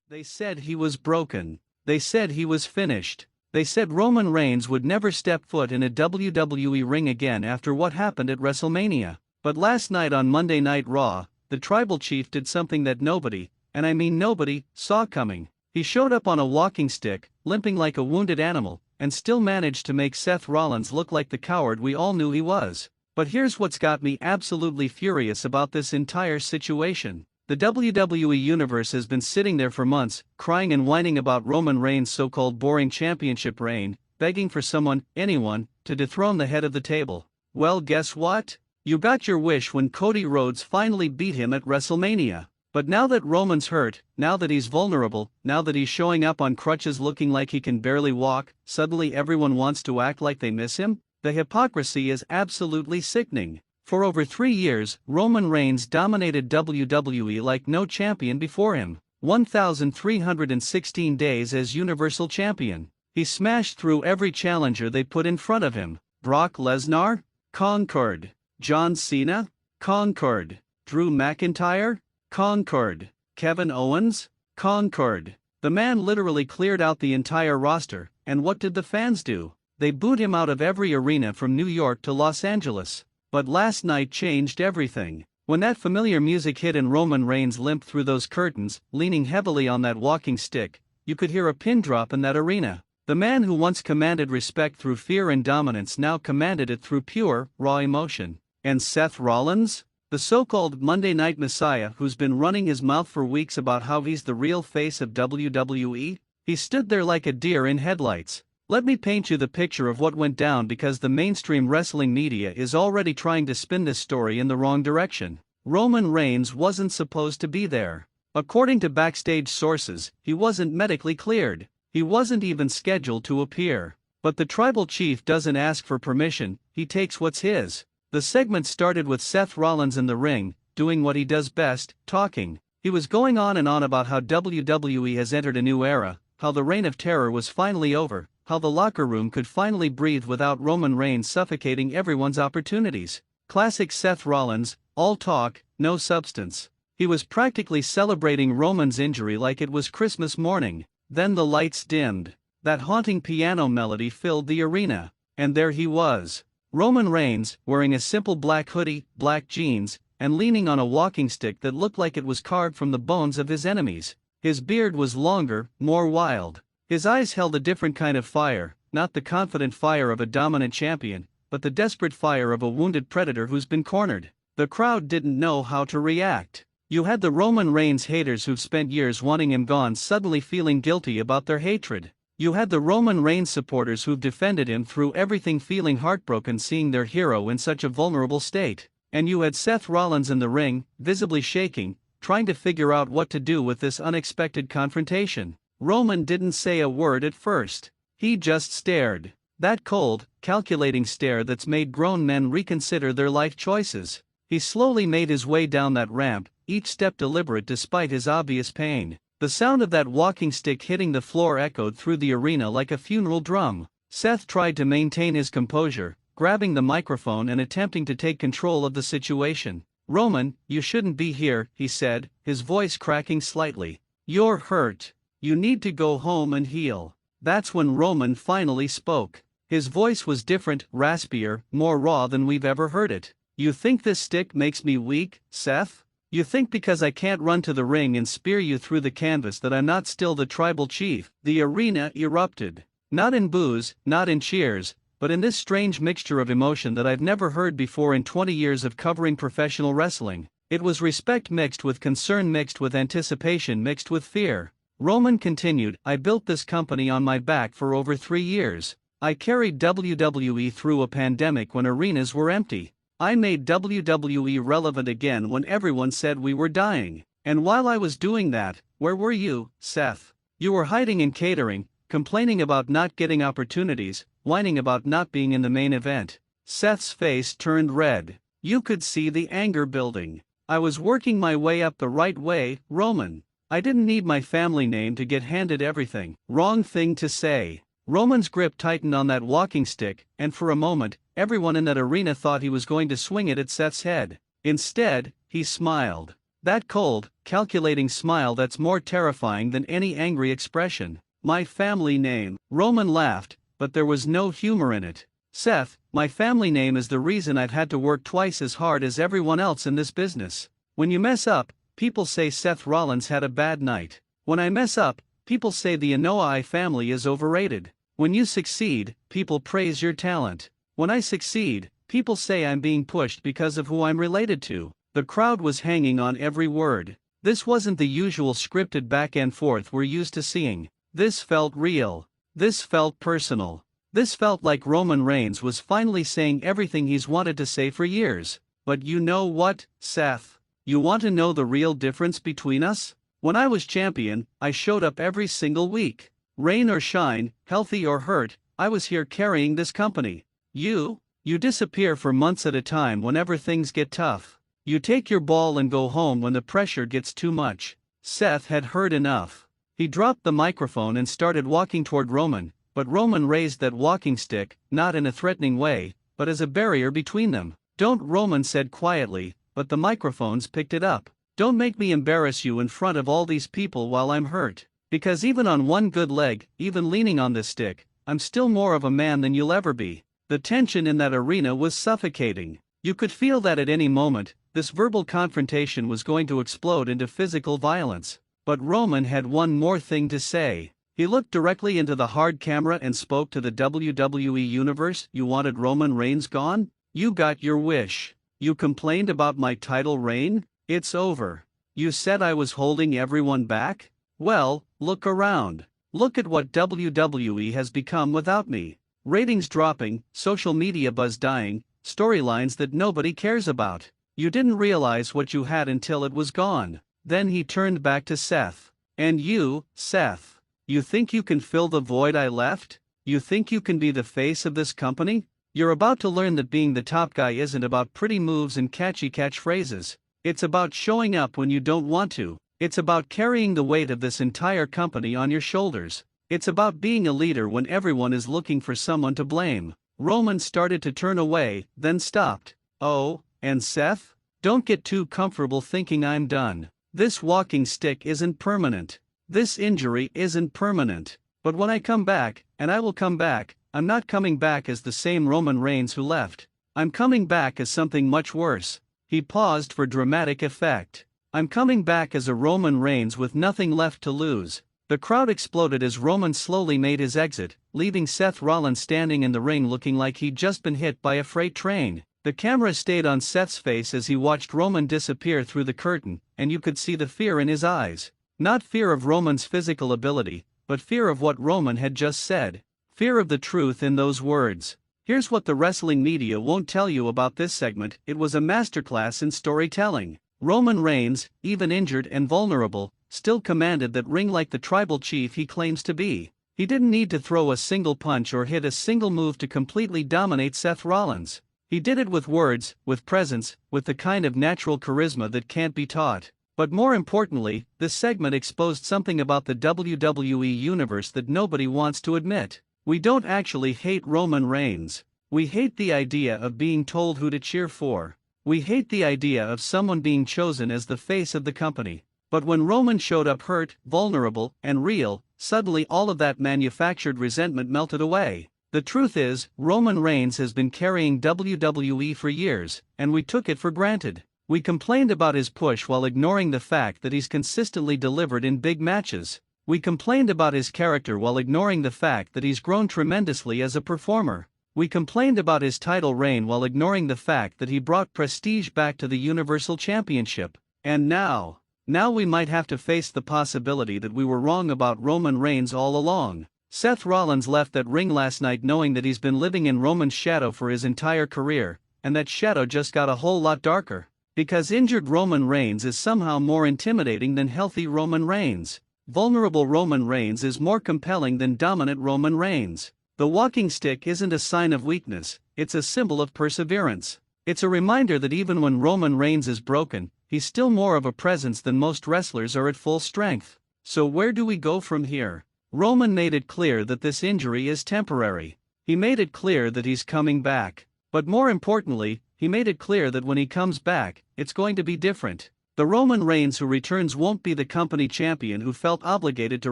They said he was broken. They said he was finished. They said Roman Reigns would never step foot in a WWE ring again after what happened at WrestleMania. But last night on Monday Night Raw, the Tribal Chief did something that nobody, and I mean nobody, saw coming. He showed up on a walking stick, limping like a wounded animal, and still managed to make Seth Rollins look like the coward we all knew he was. But here's what's got me absolutely furious about this entire situation. The WWE Universe has been sitting there for months, crying and whining about Roman Reigns' so-called boring championship reign, begging for someone, anyone, to dethrone the head of the table. Well, guess what? You got your wish when Cody Rhodes finally beat him at WrestleMania. But now that Roman's hurt, now that he's vulnerable, now that he's showing up on crutches looking like he can barely walk, suddenly everyone wants to act like they miss him? The hypocrisy is absolutely sickening. For over 3 years, Roman Reigns dominated WWE like no champion before him. 1,316 days as Universal Champion. He smashed through every challenger they put in front of him. Brock Lesnar? Conquered. John Cena? Conquered. Drew McIntyre? Conquered. Kevin Owens? Conquered. The man literally cleared out the entire roster, and what did the fans do? They booed him out of every arena from New York to Los Angeles. But last night changed everything. When that familiar music hit and Roman Reigns limped through those curtains, leaning heavily on that walking stick, you could hear a pin drop in that arena. The man who once commanded respect through fear and dominance now commanded it through pure, raw emotion. And Seth Rollins? The so-called Monday Night Messiah who's been running his mouth for weeks about how he's the real face of WWE? He stood there like a deer in headlights. Let me paint you the picture of what went down because the mainstream wrestling media is already trying to spin this story in the wrong direction. Roman Reigns wasn't supposed to be there. According to backstage sources, he wasn't medically cleared. He wasn't even scheduled to appear. But the Tribal Chief doesn't ask for permission, he takes what's his. The segment started with Seth Rollins in the ring, doing what he does best, talking. He was going on and on about how WWE has entered a new era, how the reign of terror was finally over, how the locker room could finally breathe without Roman Reigns suffocating everyone's opportunities. Classic Seth Rollins, all talk, no substance. He was practically celebrating Roman's injury like it was Christmas morning. Then the lights dimmed. That haunting piano melody filled the arena. And there he was. Roman Reigns, wearing a simple black hoodie, black jeans, and leaning on a walking stick that looked like it was carved from the bones of his enemies. His beard was longer, more wild. His eyes held a different kind of fire, not the confident fire of a dominant champion, but the desperate fire of a wounded predator who's been cornered. The crowd didn't know how to react. You had the Roman Reigns haters who've spent years wanting him gone suddenly feeling guilty about their hatred. You had the Roman Reigns supporters who've defended him through everything feeling heartbroken seeing their hero in such a vulnerable state. And you had Seth Rollins in the ring, visibly shaking, trying to figure out what to do with this unexpected confrontation. Roman didn't say a word at first. He just stared. That cold, calculating stare that's made grown men reconsider their life choices. He slowly made his way down that ramp, each step deliberate despite his obvious pain. The sound of that walking stick hitting the floor echoed through the arena like a funeral drum. Seth tried to maintain his composure, grabbing the microphone and attempting to take control of the situation. "Roman, you shouldn't be here," he said, his voice cracking slightly. "You're hurt. You need to go home and heal." That's when Roman finally spoke. His voice was different, raspier, more raw than we've ever heard it. "You think this stick makes me weak, Seth? You think because I can't run to the ring and spear you through the canvas that I'm not still the Tribal Chief?" The arena erupted. Not in boos, not in cheers, but in this strange mixture of emotion that I've never heard before in 20 years of covering professional wrestling. It was respect mixed with concern mixed with anticipation mixed with fear. Roman continued, "I built this company on my back for over 3 years. I carried WWE through a pandemic when arenas were empty. I made WWE relevant again when everyone said we were dying. And while I was doing that, where were you, Seth? You were hiding in catering, complaining about not getting opportunities, whining about not being in the main event." Seth's face turned red. You could see the anger building. "I was working my way up the right way, Roman. I didn't need my family name to get handed everything." Wrong thing to say. Roman's grip tightened on that walking stick, and for a moment, everyone in that arena thought he was going to swing it at Seth's head. Instead, he smiled. That cold, calculating smile that's more terrifying than any angry expression. My family name. Roman laughed, but there was no humor in it. Seth, my family name is the reason I've had to work twice as hard as everyone else in this business. When you mess up, people say Seth Rollins had a bad night. When I mess up, people say the Anoa'i family is overrated. When you succeed, people praise your talent. When I succeed, people say I'm being pushed because of who I'm related to. The crowd was hanging on every word. This wasn't the usual scripted back and forth we're used to seeing. This felt real. This felt personal. This felt like Roman Reigns was finally saying everything he's wanted to say for years. But you know what, Seth? You want to know the real difference between us? When I was champion, I showed up every single week. Rain or shine, healthy or hurt, I was here carrying this company. You disappear for months at a time whenever things get tough. You take your ball and go home when the pressure gets too much. Seth had heard enough. He dropped the microphone and started walking toward Roman, but Roman raised that walking stick, not in a threatening way, but as a barrier between them. Don't, Roman said quietly, but the microphones picked it up. Don't make me embarrass you in front of all these people while I'm hurt. Because even on one good leg, even leaning on this stick, I'm still more of a man than you'll ever be. The tension in that arena was suffocating. You could feel that at any moment, this verbal confrontation was going to explode into physical violence. But Roman had one more thing to say. He looked directly into the hard camera and spoke to the WWE Universe. You wanted Roman Reigns gone? You got your wish. You complained about my title reign? It's over. You said I was holding everyone back? Well, look around. Look at what WWE has become without me. Ratings dropping, social media buzz dying, storylines that nobody cares about. You didn't realize what you had until it was gone. Then he turned back to Seth. And you, Seth, you think you can fill the void I left? You think you can be the face of this company? You're about to learn that being the top guy isn't about pretty moves and catchy catchphrases. It's about showing up when you don't want to. It's about carrying the weight of this entire company on your shoulders. It's about being a leader when everyone is looking for someone to blame. Roman started to turn away, then stopped. Oh, and Seth? Don't get too comfortable thinking I'm done. This walking stick isn't permanent. This injury isn't permanent. But when I come back, and I will come back, I'm not coming back as the same Roman Reigns who left. I'm coming back as something much worse. He paused for dramatic effect. I'm coming back as a Roman Reigns with nothing left to lose. The crowd exploded as Roman slowly made his exit, leaving Seth Rollins standing in the ring looking like he'd just been hit by a freight train. The camera stayed on Seth's face as he watched Roman disappear through the curtain, and you could see the fear in his eyes. Not fear of Roman's physical ability, but fear of what Roman had just said. Fear of the truth in those words. Here's what the wrestling media won't tell you about this segment. It was a masterclass in storytelling. Roman Reigns, even injured and vulnerable, still commanded that ring like the tribal chief he claims to be. He didn't need to throw a single punch or hit a single move to completely dominate Seth Rollins. He did it with words, with presence, with the kind of natural charisma that can't be taught. But more importantly, this segment exposed something about the WWE Universe that nobody wants to admit. We don't actually hate Roman Reigns. We hate the idea of being told who to cheer for. We hate the idea of someone being chosen as the face of the company. But when Roman showed up hurt, vulnerable, and real, suddenly all of that manufactured resentment melted away. The truth is, Roman Reigns has been carrying WWE for years, and we took it for granted. We complained about his push while ignoring the fact that he's consistently delivered in big matches. We complained about his character while ignoring the fact that he's grown tremendously as a performer. We complained about his title reign while ignoring the fact that he brought prestige back to the Universal Championship. And now we might have to face the possibility that we were wrong about Roman Reigns all along. Seth Rollins left that ring last night knowing that he's been living in Roman's shadow for his entire career, and that shadow just got a whole lot darker. Because injured Roman Reigns is somehow more intimidating than healthy Roman Reigns. Vulnerable Roman Reigns is more compelling than dominant Roman Reigns. The walking stick isn't a sign of weakness, it's a symbol of perseverance. It's a reminder that even when Roman Reigns is broken, he's still more of a presence than most wrestlers are at full strength. So where do we go from here? Roman made it clear that this injury is temporary. He made it clear that he's coming back. But more importantly, he made it clear that when he comes back, it's going to be different. The Roman Reigns who returns won't be the company champion who felt obligated to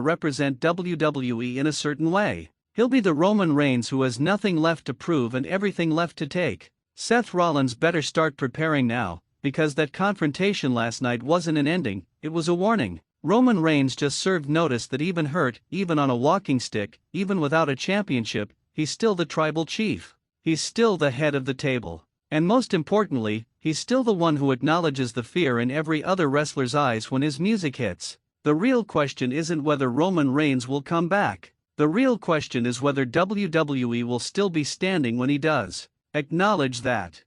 represent WWE in a certain way. He'll be the Roman Reigns who has nothing left to prove and everything left to take. Seth Rollins better start preparing now, because that confrontation last night wasn't an ending, it was a warning. Roman Reigns just served notice that even hurt, even on a walking stick, even without a championship, he's still the tribal chief. He's still the head of the table. And most importantly, he's still the one who acknowledges the fear in every other wrestler's eyes when his music hits. The real question isn't whether Roman Reigns will come back. The real question is whether WWE will still be standing when he does. Acknowledge that.